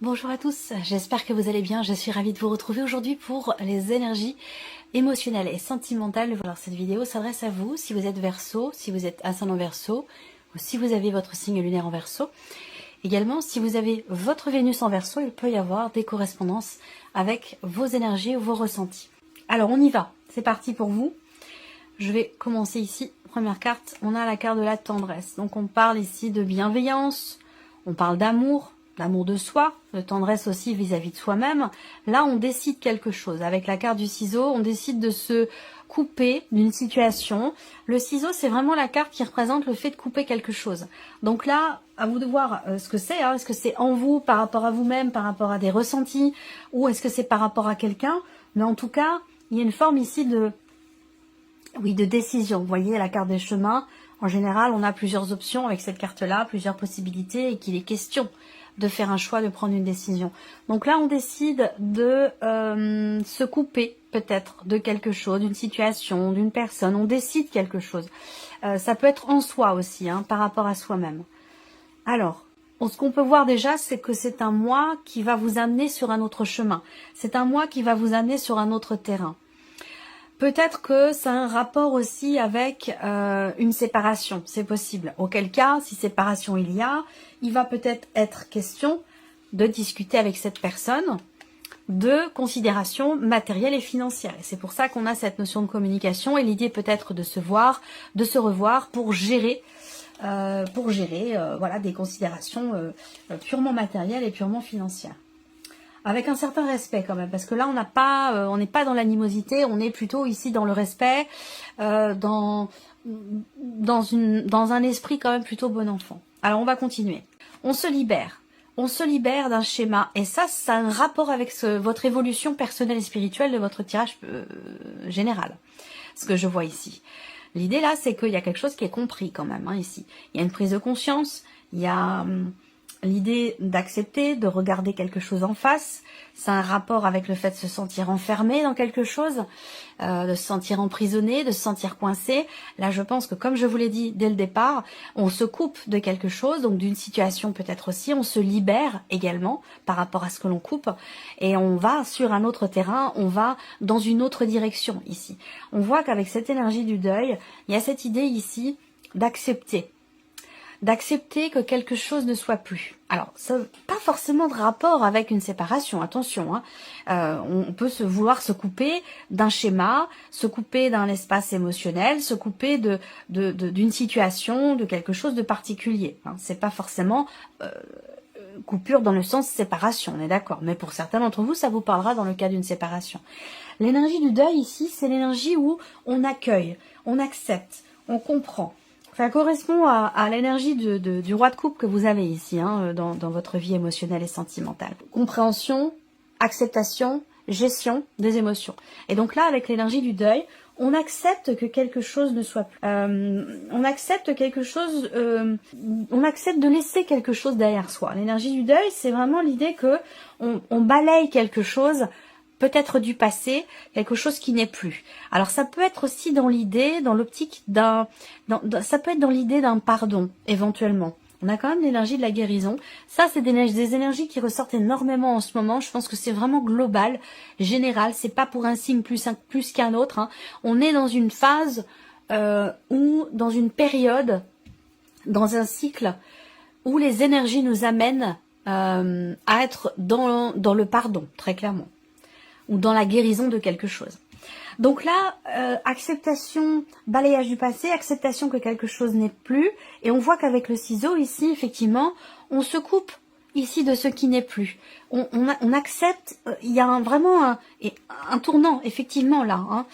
Bonjour à tous, j'espère que vous allez bien. Je suis ravie de vous retrouver aujourd'hui pour les énergies émotionnelles et sentimentales. Alors cette vidéo s'adresse à vous si vous êtes Verseau, si vous êtes ascendant Verseau, ou si vous avez votre signe lunaire en Verseau. Également, si vous avez votre Vénus en Verseau, il peut y avoir des correspondances avec vos énergies ou vos ressentis. Alors on y va, c'est parti pour vous. Je vais commencer ici. Première carte, on a la carte de la tendresse. Donc on parle ici de bienveillance, on parle d'amour de soi, de tendresse aussi vis-à-vis de soi-même. Là, on décide quelque chose. Avec la carte du ciseau, on décide de se couper d'une situation. Le ciseau, c'est vraiment la carte qui représente le fait de couper quelque chose. Donc là, à vous de voir ce que c'est. Est-ce que c'est en vous, par rapport à vous-même, par rapport à des ressentis, ou est-ce que c'est par rapport à quelqu'un? Mais en tout cas, il y a une forme ici de décision. Vous voyez la carte des chemins. En général, on a plusieurs options avec cette carte-là, plusieurs possibilités, et qu'il est question de faire un choix, de prendre une décision. Donc là, on décide de se couper peut-être de quelque chose, d'une situation, d'une personne. On décide quelque chose. Ça peut être en soi aussi, par rapport à soi-même. Alors, ce qu'on peut voir déjà, c'est que c'est un moi qui va vous amener sur un autre chemin. C'est un moi qui va vous amener sur un autre terrain. Peut-être que ça a un rapport aussi avec une séparation, c'est possible. Auquel cas, si séparation il y a, il va peut-être être question de discuter avec cette personne de considérations matérielles et financières. Et c'est pour ça qu'on a cette notion de communication et l'idée peut-être de se voir, de se revoir pour gérer voilà, des considérations purement matérielles et purement financières. Avec un certain respect quand même, parce que là on n'est pas dans l'animosité, on est plutôt ici dans le respect, dans un esprit quand même plutôt bon enfant. Alors on va continuer. On se libère d'un schéma, et ça a un rapport avec votre évolution personnelle et spirituelle de votre tirage général, ce que je vois ici. L'idée là, c'est qu'il y a quelque chose qui est compris quand même, ici. Il y a une prise de conscience, il y a l'idée d'accepter, de regarder quelque chose en face. C'est un rapport avec le fait de se sentir enfermé dans quelque chose, de se sentir emprisonné, de se sentir coincé. Là, je pense que, comme je vous l'ai dit dès le départ, on se coupe de quelque chose, donc d'une situation peut-être aussi, on se libère également par rapport à ce que l'on coupe, et on va sur un autre terrain, on va dans une autre direction ici. On voit qu'avec cette énergie du deuil, il y a cette idée ici d'accepter que quelque chose ne soit plus. Alors, ça n'a pas forcément de rapport avec une séparation, attention. On peut vouloir se couper d'un schéma, se couper d'un espace émotionnel, se couper d'une situation, de quelque chose de particulier. C'est pas forcément coupure dans le sens séparation, on est d'accord. Mais pour certains d'entre vous, ça vous parlera dans le cas d'une séparation. L'énergie du deuil ici, c'est l'énergie où on accueille, on accepte, on comprend. Ça correspond à l'énergie du roi de coupe que vous avez ici, dans votre vie émotionnelle et sentimentale. Compréhension, acceptation, gestion des émotions. Et donc là, avec l'énergie du deuil, on accepte que quelque chose ne soit plus. On accepte quelque chose, on accepte de laisser quelque chose derrière soi. L'énergie du deuil, c'est vraiment l'idée que on balaye quelque chose, peut-être du passé, quelque chose qui n'est plus. Alors ça peut être aussi dans l'idée, dans l'optique ça peut être dans l'idée d'un pardon, éventuellement. On a quand même l'énergie de la guérison. Ça, c'est des énergies qui ressortent énormément en ce moment. Je pense que c'est vraiment global, général. C'est pas pour un signe plus qu'un autre. On est dans une phase ou dans une période, dans un cycle où les énergies nous amènent à être dans le pardon, très clairement, ou dans la guérison de quelque chose. Donc là, acceptation, balayage du passé, acceptation que quelque chose n'est plus, et on voit qu'avec le ciseau ici, effectivement, on se coupe ici de ce qui n'est plus. On accepte, il y a vraiment un tournant, effectivement, là.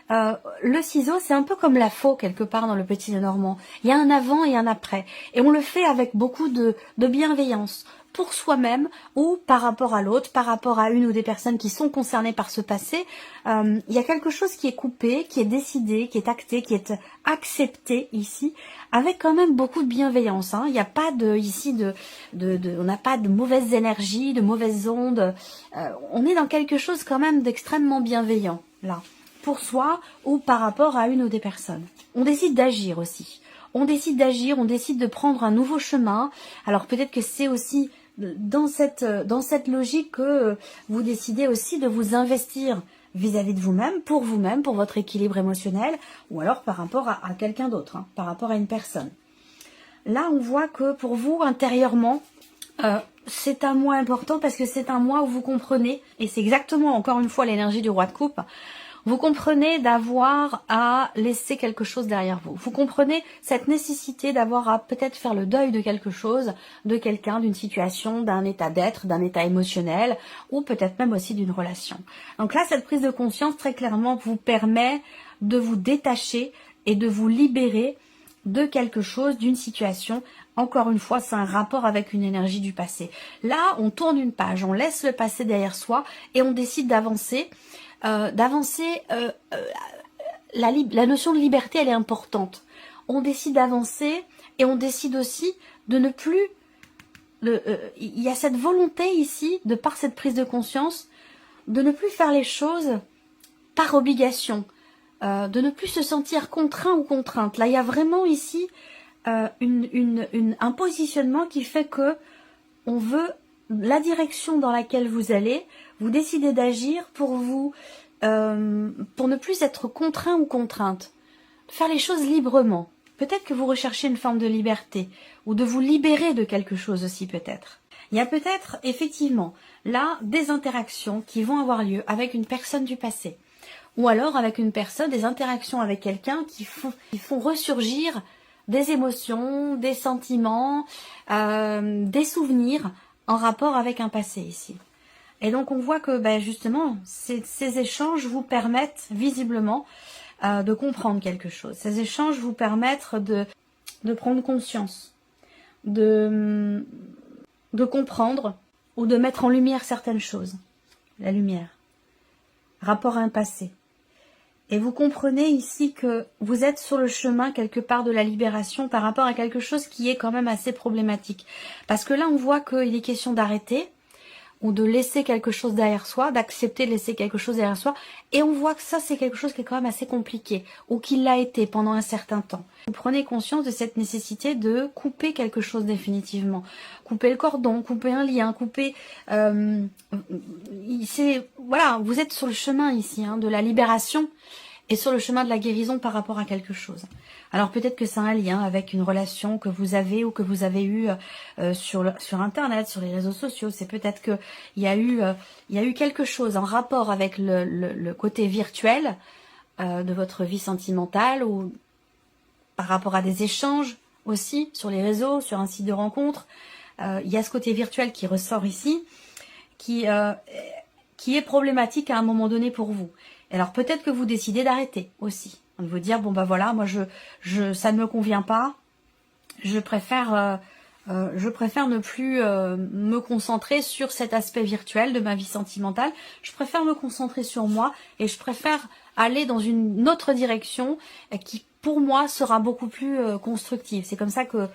Le ciseau, c'est un peu comme la faux, quelque part, dans le Petit Lenormand. Il y a un avant et un après. Et on le fait avec beaucoup de bienveillance, pour soi-même ou par rapport à l'autre, par rapport à une ou des personnes qui sont concernées par ce passé. Il y a quelque chose qui est coupé, qui est décidé, qui est acté, qui est accepté ici, avec quand même beaucoup de bienveillance. Il n'y a pas on n'a pas de mauvaises énergies, de mauvaises ondes. On est dans quelque chose quand même d'extrêmement bienveillant, là, pour soi ou par rapport à une ou des personnes. On décide d'agir aussi. On décide d'agir, on décide de prendre un nouveau chemin. Alors peut-être que c'est aussi dans cette logique que vous décidez aussi de vous investir vis-à-vis de vous-même, pour votre équilibre émotionnel, ou alors par rapport à quelqu'un d'autre, hein, par rapport à une personne. Là, on voit que pour vous, intérieurement, c'est un mois important parce que c'est un mois où vous comprenez, et c'est exactement, encore une fois, l'énergie du roi de coupe, vous comprenez d'avoir à laisser quelque chose derrière vous. Vous comprenez cette nécessité d'avoir à peut-être faire le deuil de quelque chose, de quelqu'un, d'une situation, d'un état d'être, d'un état émotionnel, ou peut-être même aussi d'une relation. Donc là, cette prise de conscience, très clairement, vous permet de vous détacher et de vous libérer de quelque chose, d'une situation. Encore une fois, c'est un rapport avec une énergie du passé. Là, on tourne une page, on laisse le passé derrière soi et on décide d'avancer. La notion de liberté, elle est importante. On décide d'avancer et on décide aussi de ne plus... il y a cette volonté ici, de par cette prise de conscience, de ne plus faire les choses par obligation, de ne plus se sentir contraint ou contrainte. Là, il y a vraiment ici un positionnement qui fait que on veut la direction dans laquelle vous allez, vous décidez d'agir pour ne plus être contraint ou contrainte, faire les choses librement. Peut-être que vous recherchez une forme de liberté, ou de vous libérer de quelque chose aussi peut-être. Il y a peut-être effectivement là des interactions qui vont avoir lieu avec une personne du passé, ou alors avec une personne, des interactions avec quelqu'un qui font ressurgir des émotions, des sentiments, des souvenirs en rapport avec un passé ici. Et donc on voit que justement ces échanges vous permettent visiblement de comprendre quelque chose. Ces échanges vous permettent de prendre conscience, de comprendre ou de mettre en lumière certaines choses. La lumière. Rapport à un passé. Et vous comprenez ici que vous êtes sur le chemin quelque part de la libération par rapport à quelque chose qui est quand même assez problématique. Parce que là, on voit qu'il est question d'arrêter ou de laisser quelque chose derrière soi, d'accepter de laisser quelque chose derrière soi. Et on voit que ça, c'est quelque chose qui est quand même assez compliqué, ou qui l'a été pendant un certain temps. Vous prenez conscience de cette nécessité de couper quelque chose définitivement. Couper le cordon, couper un lien, couper... voilà, vous êtes sur le chemin ici, de la libération et sur le chemin de la guérison par rapport à quelque chose. Alors peut-être que c'est un lien avec une relation que vous avez ou que vous avez eue sur Internet, sur les réseaux sociaux. C'est peut-être que il y a eu quelque chose en rapport avec le côté virtuel de votre vie sentimentale, ou par rapport à des échanges aussi sur les réseaux, sur un site de rencontre. Il y a ce côté virtuel qui ressort ici, qui est problématique à un moment donné pour vous. Alors peut-être que vous décidez d'arrêter aussi, de vous dire bon voilà, moi ça ne me convient pas, je préfère ne plus me concentrer sur cet aspect virtuel de ma vie sentimentale, je préfère me concentrer sur moi et je préfère aller dans une autre direction qui pour moi sera beaucoup plus constructive. C'est comme ça que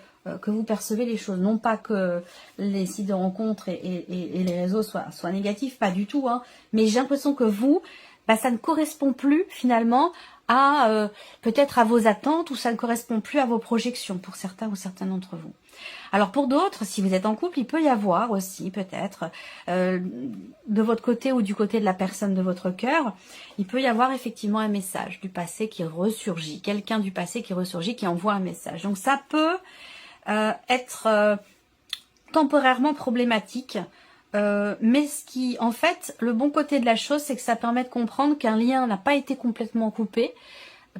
vous percevez les choses. Non pas que les sites de rencontres et les réseaux soient négatifs, pas du tout, mais j'ai l'impression que vous, ça ne correspond plus finalement à peut-être à vos attentes, ou ça ne correspond plus à vos projections pour certains ou certaines d'entre vous. Alors pour d'autres, si vous êtes en couple, il peut y avoir aussi peut-être de votre côté ou du côté de la personne de votre cœur, il peut y avoir effectivement un message du passé qui ressurgit, quelqu'un du passé qui ressurgit, qui envoie un message. Donc ça peut être temporairement problématique, mais ce qui, en fait, le bon côté de la chose, c'est que ça permet de comprendre qu'un lien n'a pas été complètement coupé,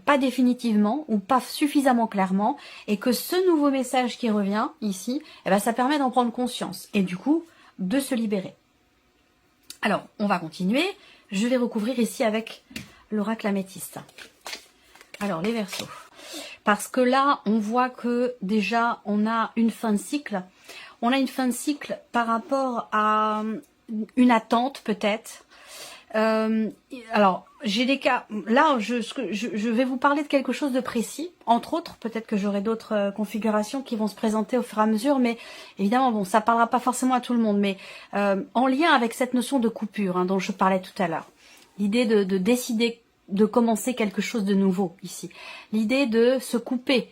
pas définitivement ou pas suffisamment clairement, et que ce nouveau message qui revient ici, ça permet d'en prendre conscience et du coup de se libérer. Alors, on va continuer. Je vais recouvrir ici avec l'oracle améthyste. Alors, les Verseaux. Parce que là, on voit que déjà, on a une fin de cycle. On a une fin de cycle par rapport à une attente peut-être. Alors, j'ai des cas... Là, je vais vous parler de quelque chose de précis. Entre autres, peut-être que j'aurai d'autres configurations qui vont se présenter au fur et à mesure. Mais évidemment, bon, ça parlera pas forcément à tout le monde. Mais en lien avec cette notion de coupure dont je parlais tout à l'heure. L'idée de décider de commencer quelque chose de nouveau ici. L'idée de se couper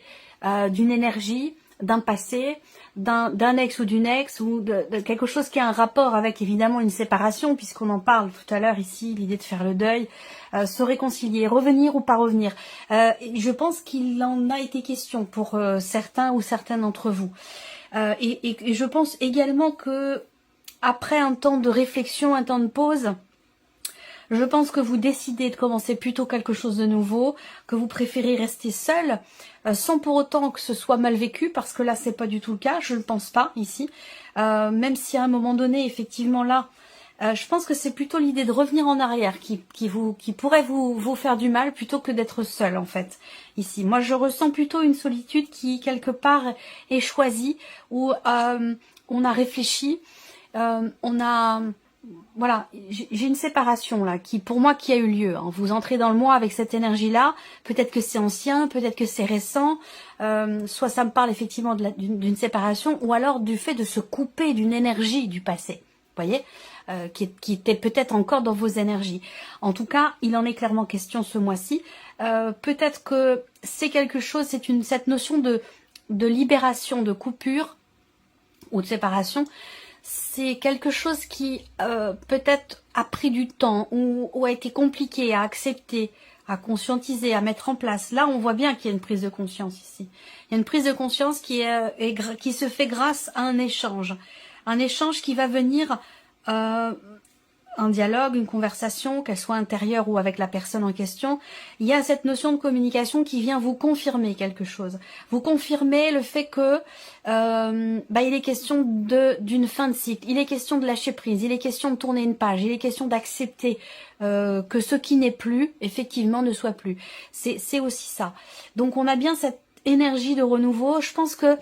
d'une énergie d'un passé, d'un ex ou d'une ex, ou de quelque chose qui a un rapport avec évidemment une séparation, puisqu'on en parle tout à l'heure ici, l'idée de faire le deuil, se réconcilier, revenir ou pas revenir. Je pense qu'il en a été question pour certains ou certaines d'entre vous. Et je pense également que après un temps de réflexion, un temps de pause, je pense que vous décidez de commencer plutôt quelque chose de nouveau, que vous préférez rester seul, sans pour autant que ce soit mal vécu, parce que là c'est pas du tout le cas, je ne pense pas ici. Même si à un moment donné, effectivement là, je pense que c'est plutôt l'idée de revenir en arrière qui pourrait vous faire du mal plutôt que d'être seul en fait. Ici, moi je ressens plutôt une solitude qui quelque part est choisie, où on a réfléchi, on a... Voilà, j'ai une séparation là, qui pour moi qui a eu lieu. Hein. Vous entrez dans le mois avec cette énergie-là, peut-être que c'est ancien, peut-être que c'est récent, soit ça me parle effectivement d'une séparation, ou alors du fait de se couper d'une énergie du passé, vous voyez, qui était peut-être encore dans vos énergies. En tout cas, il en est clairement question ce mois-ci. Peut-être que c'est quelque chose, cette notion de libération, de coupure ou de séparation. C'est quelque chose qui peut-être a pris du temps ou a été compliqué à accepter, à conscientiser, à mettre en place. Là, on voit bien qu'il y a une prise de conscience ici. Il y a une prise de conscience qui se fait grâce à un échange qui va venir, un dialogue, une conversation, qu'elle soit intérieure ou avec la personne en question. Il y a cette notion de communication qui vient vous confirmer quelque chose. Vous confirmer le fait que il est question d'une fin de cycle. Il est question de lâcher prise. Il est question de tourner une page. Il est question d'accepter que ce qui n'est plus, effectivement, ne soit plus. C'est aussi ça. Donc on a bien cette énergie de renouveau. Je pense que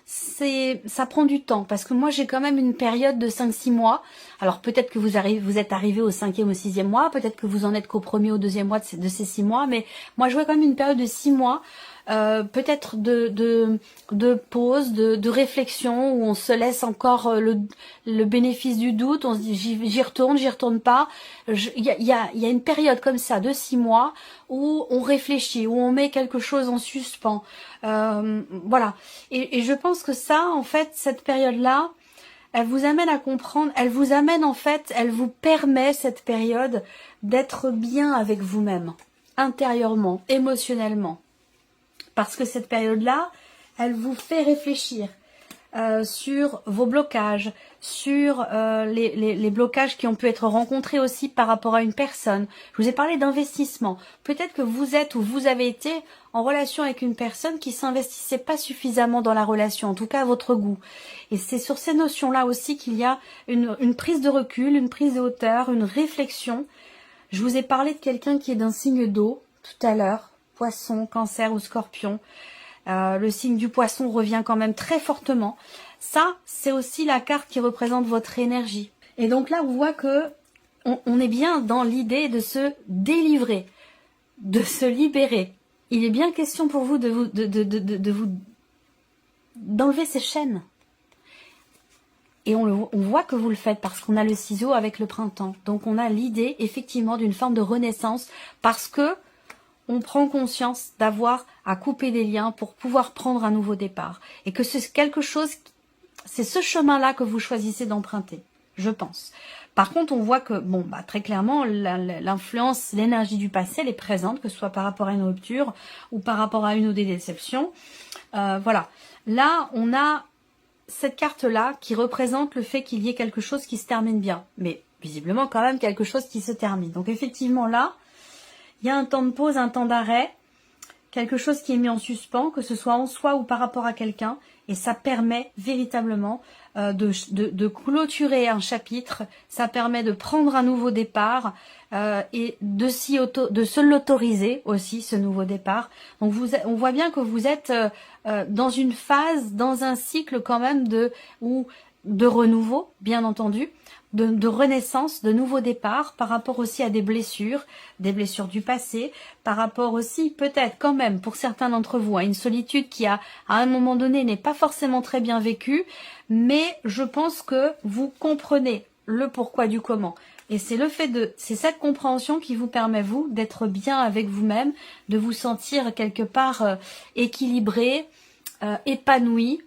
ça prend du temps, parce que moi j'ai quand même une période de 5-6 mois. Alors peut-être que vous êtes arrivé au 5e ou 6e mois, peut-être que vous en êtes qu'au 1er ou 2e mois de ces 6 mois, mais moi je vois quand même une période de 6 mois, peut-être de pause, de réflexion, où on se laisse encore le bénéfice du doute, on se dit j'y retourne pas. Il y a une période comme ça de 6 mois où on réfléchit, où on met quelque chose en suspens. Voilà. Et je pense que ça, en fait, cette période-là, elle vous amène à comprendre, elle vous permet, cette période, d'être bien avec vous-même, intérieurement, émotionnellement. Parce que cette période-là, elle vous fait réfléchir sur vos blocages, sur les blocages qui ont pu être rencontrés aussi par rapport à une personne. Je vous ai parlé d'investissement. Peut-être que vous êtes ou vous avez été en relation avec une personne qui s'investissait pas suffisamment dans la relation, en tout cas à votre goût. Et c'est sur ces notions-là aussi qu'il y a une prise de recul, une prise de hauteur, une réflexion. Je vous ai parlé de quelqu'un qui est d'un signe d'eau tout à l'heure, Poisson, Cancer ou Scorpion. Le signe du Poisson revient quand même très fortement. Ça, c'est aussi la carte qui représente votre énergie. Et donc là, on voit que on est bien dans l'idée de se délivrer, de se libérer. Il est bien question pour vous d'enlever ces chaînes. Et on voit que vous le faites parce qu'on a le ciseau avec le printemps. Donc on a l'idée effectivement d'une forme de renaissance, parce que on prend conscience d'avoir à couper des liens pour pouvoir prendre un nouveau départ. Et que c'est quelque chose, c'est ce chemin-là que vous choisissez d'emprunter, je pense. Par contre, on voit que, très clairement, l'influence, l'énergie du passé, elle est présente, que ce soit par rapport à une rupture ou par rapport à une ou des déceptions. Voilà. Là, on a cette carte-là qui représente le fait qu'il y ait quelque chose qui se termine bien. Mais visiblement, quand même, quelque chose qui se termine. Donc, effectivement, là, il y a un temps de pause, un temps d'arrêt, quelque chose qui est mis en suspens, que ce soit en soi ou par rapport à quelqu'un, et ça permet véritablement de clôturer un chapitre, ça permet de prendre un nouveau départ et de se l'autoriser aussi, ce nouveau départ. Donc on voit bien que vous êtes dans une phase, dans un cycle quand même de renouveau, bien entendu, de renaissance, de nouveau départ, par rapport aussi à des blessures du passé, par rapport aussi peut-être quand même pour certains d'entre vous à une solitude qui à un moment donné n'est pas forcément très bien vécue, mais je pense que vous comprenez le pourquoi du comment. Et c'est c'est cette compréhension qui vous permet, vous, d'être bien avec vous-même, de vous sentir quelque part équilibré, épanoui,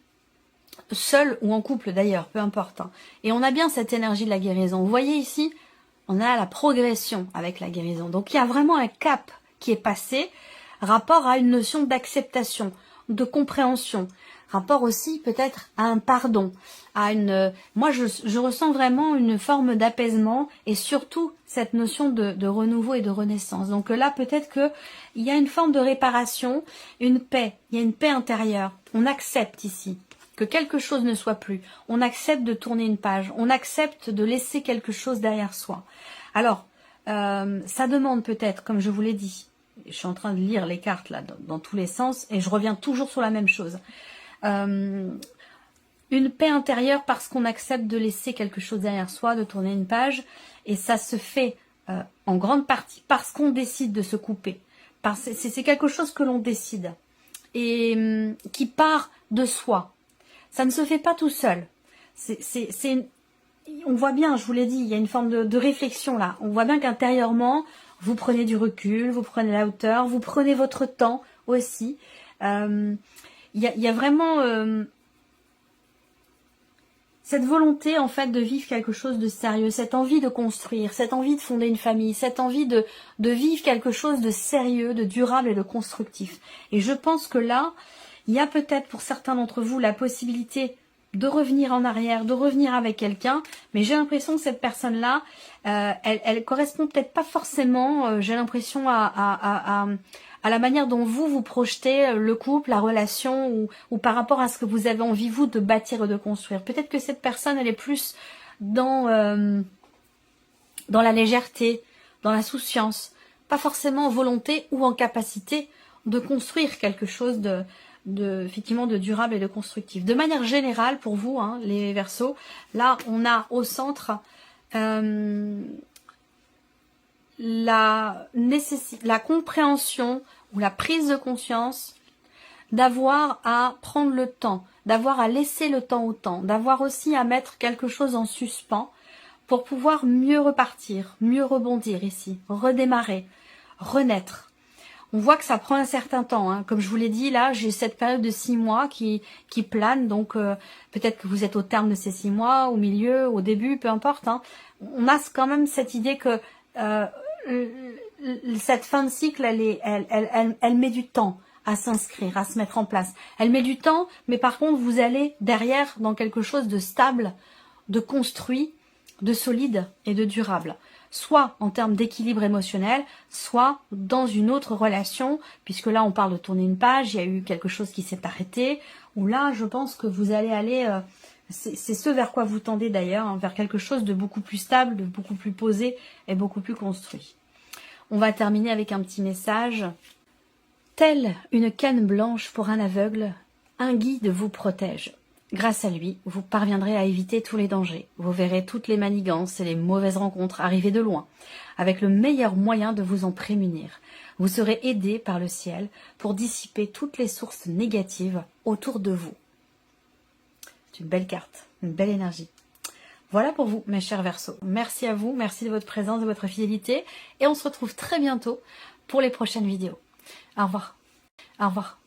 seul ou en couple d'ailleurs, peu importe. Hein. Et on a bien cette énergie de la guérison. Vous voyez ici, on a la progression avec la guérison. Donc il y a vraiment un cap qui est passé, rapport à une notion d'acceptation, de compréhension, rapport aussi peut-être à un pardon, à une. Moi je ressens vraiment une forme d'apaisement et surtout cette notion de renouveau et de renaissance. Donc là peut-être que il y a une forme de réparation, une paix, il y a une paix intérieure. On accepte ici que quelque chose ne soit plus. On accepte de tourner une page, on accepte de laisser quelque chose derrière soi. Alors, ça demande peut-être, comme je vous l'ai dit, je suis en train de lire les cartes là dans tous les sens et je reviens toujours sur la même chose. Une paix intérieure parce qu'on accepte de laisser quelque chose derrière soi, de tourner une page et ça se fait en grande partie parce qu'on décide de se couper. C'est quelque chose que l'on décide et qui part de soi. Ça ne se fait pas tout seul. On voit bien, je vous l'ai dit, il y a une forme de réflexion là. On voit bien qu'intérieurement, vous prenez du recul, vous prenez la hauteur, vous prenez votre temps aussi. Il y a vraiment cette volonté en fait de vivre quelque chose de sérieux, cette envie de construire, cette envie de fonder une famille, cette envie de vivre quelque chose de sérieux, de durable et de constructif. Et je pense que là, il y a peut-être pour certains d'entre vous la possibilité de revenir en arrière, de revenir avec quelqu'un, mais j'ai l'impression que cette personne-là, elle correspond peut-être pas forcément, j'ai l'impression à la manière dont vous projetez le couple, la relation, ou par rapport à ce que vous avez envie, vous, de bâtir et de construire. Peut-être que cette personne, elle est plus dans la légèreté, dans l'insouciance, pas forcément en volonté ou en capacité de construire quelque chose effectivement de durable et de constructif. De manière générale, pour vous, hein, les Verseaux, là, on a au centre la compréhension ou la prise de conscience d'avoir à prendre le temps, d'avoir à laisser le temps au temps, d'avoir aussi à mettre quelque chose en suspens pour pouvoir mieux repartir, mieux rebondir ici, redémarrer, renaître. On voit que ça prend un certain temps. Hein. Comme je vous l'ai dit, là, j'ai cette période de 6 mois qui plane. Donc, peut-être que vous êtes au terme de ces 6 mois, au milieu, au début, peu importe. Hein. On a quand même cette idée que cette fin de cycle, elle met du temps à s'inscrire, à se mettre en place. Elle met du temps, mais par contre, vous allez derrière dans quelque chose de stable, de construit, de solide et de durable. Soit en termes d'équilibre émotionnel, soit dans une autre relation, puisque là on parle de tourner une page, il y a eu quelque chose qui s'est arrêté, où là je pense que vous allez aller, c'est ce vers quoi vous tendez d'ailleurs, hein, vers quelque chose de beaucoup plus stable, de beaucoup plus posé et beaucoup plus construit. On va terminer avec un petit message. Telle une canne blanche pour un aveugle, un guide vous protège. Grâce à lui, vous parviendrez à éviter tous les dangers. Vous verrez toutes les manigances et les mauvaises rencontres arriver de loin, avec le meilleur moyen de vous en prémunir. Vous serez aidé par le ciel pour dissiper toutes les sources négatives autour de vous. C'est une belle carte, une belle énergie. Voilà pour vous, mes chers Verseaux. Merci à vous, merci de votre présence, de votre fidélité. Et on se retrouve très bientôt pour les prochaines vidéos. Au revoir. Au revoir.